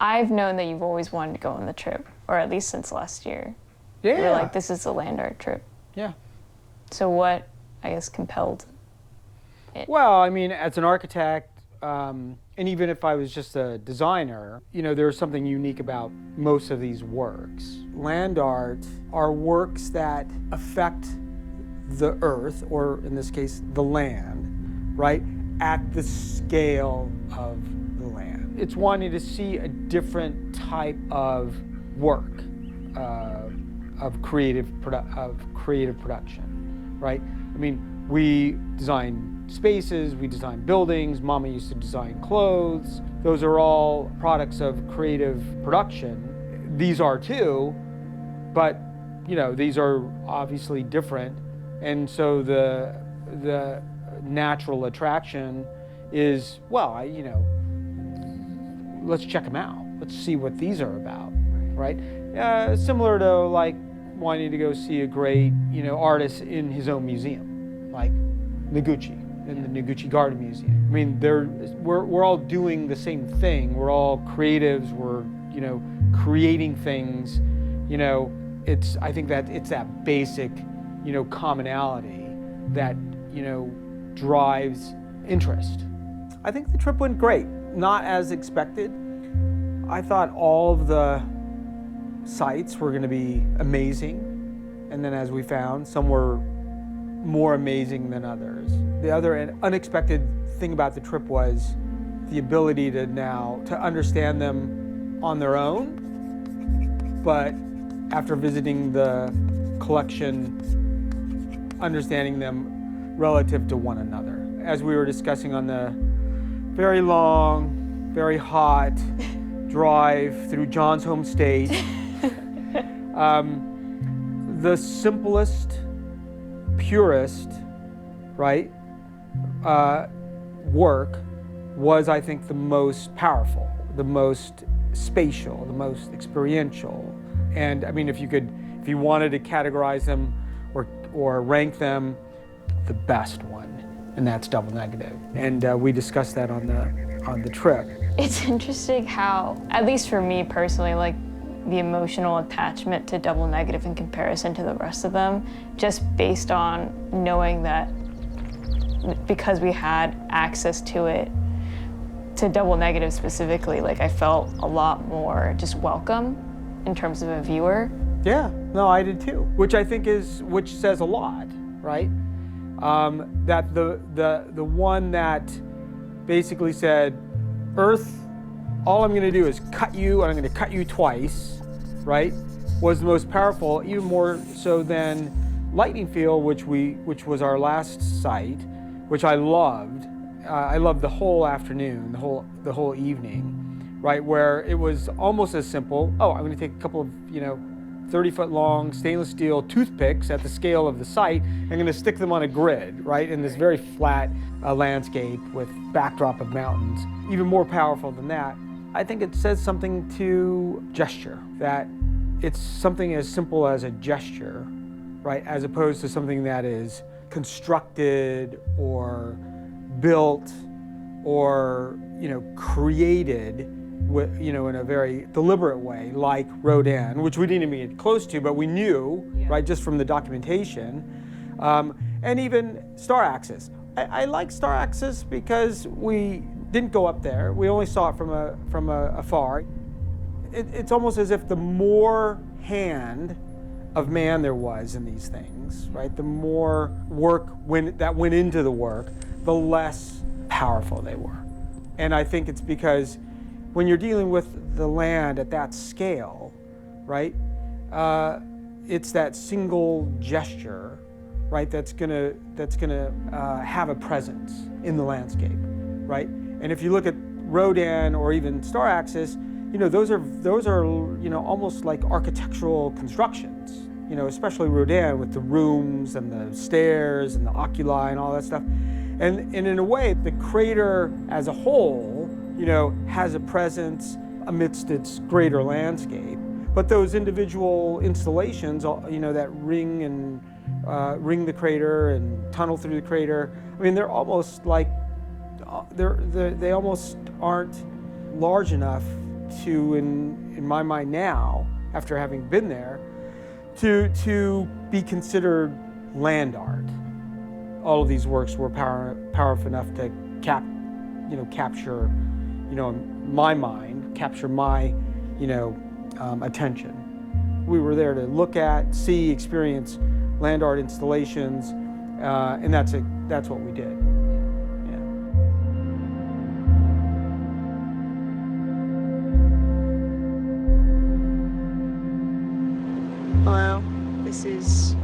I've known that you've always wanted to go on the trip, or at least since last year. Yeah. You're like, this is the land art trip. Yeah. So what, I guess, compelled it? Well, I mean, as an architect, and even if I was just a designer, you know, there's something unique about most of these works. Land art are works that affect the earth, or in this case, the land, right, at the scale of the land. It's wanting to see a different type of work, of creative production, right? I mean, we design spaces, we design buildings, Mama used to design clothes. Those are all products of creative production. These are too, but you know, these are obviously different. And so the natural attraction is, well, you know, let's check them out. Let's see what these are about, right? Similar to like wanting to go see a great, you know, artist in his own museum, like Noguchi. In the Noguchi Garden Museum. I mean, we're all doing the same thing. We're all creatives. We're, you know, creating things. You know, I think that it's that basic, you know, commonality that, you know, drives interest. I think the trip went great. Not as expected. I thought all of the sites were going to be amazing, and then as we found, some were more amazing than others. The other unexpected thing about the trip was the ability to understand them on their own, but after visiting the collection, understanding them relative to one another. As we were discussing on the very long, very hot drive through John's home state, the simplest, purest, right, work was, I think, the most powerful, the most spatial, the most experiential. And I mean, if you wanted to categorize them or rank them, the best one, and that's double negative. And we discussed that on the trip. It's interesting how, at least for me personally, like the emotional attachment to double negative in comparison to the rest of them, just based on knowing that because we had access to it, to double negative specifically, like I felt a lot more just welcome in terms of a viewer. Yeah, no, I did too. Which I think which says a lot, right? That the one that basically said, Earth, all I'm gonna do is cut you, and I'm gonna cut you twice, right? Was the most powerful, even more so than Lightning Field, which was our last site, which I loved. I loved the whole afternoon, the whole evening, right? Where it was almost as simple. Oh, I'm gonna take a couple of, 30-foot long stainless steel toothpicks at the scale of the site. I'm gonna stick them on a grid, right? In this very flat landscape with backdrop of mountains. Even more powerful than that, I think it says something to gesture, that it's something as simple as a gesture, right? As opposed to something that is constructed or built or, created with, in a very deliberate way, like Roden, which we didn't even get close to, but we knew, right, just from the documentation, and even Star Axis. I like Star Axis because we didn't go up there. We only saw it from afar. It's almost as if the more hand of man there was in these things, right, the more work that went into the work, the less powerful they were. And I think it's because when you're dealing with the land at that scale, right, it's that single gesture, right, that's gonna have a presence in the landscape, right? And if you look at Roden or even Star Axis, those are almost like architectural constructions, especially Roden with the rooms and the stairs and the oculi and all that stuff. And in a way, the crater as a whole, has a presence amidst its greater landscape. But those individual installations, that ring the crater and tunnel through the crater, I mean, they're almost like, they almost aren't large enough to in my mind now, after having been there, to be considered land art. All of these works were powerful enough to capture, my mind, capture my, attention. We were there to look at, see, experience land art installations, and that's what we did. Yeah. Hello, this is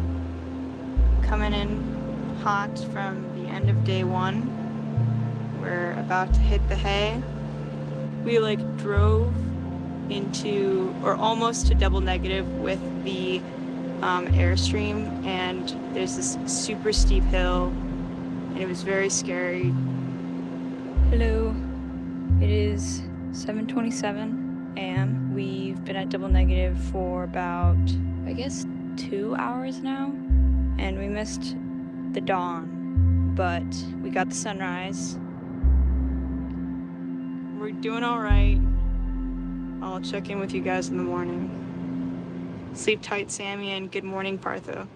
coming in hot from the end of day 1. We're about to hit the hay. We drove into, or almost to double negative with the airstream, and there's this super steep hill, and it was very scary. Hello, it is 7:27 a.m. We've been at double negative for about, I guess, 2 hours now, and we missed the dawn, but we got the sunrise. We're doing all right. I'll check in with you guys in the morning. Sleep tight, Sammy, and good morning, Partho.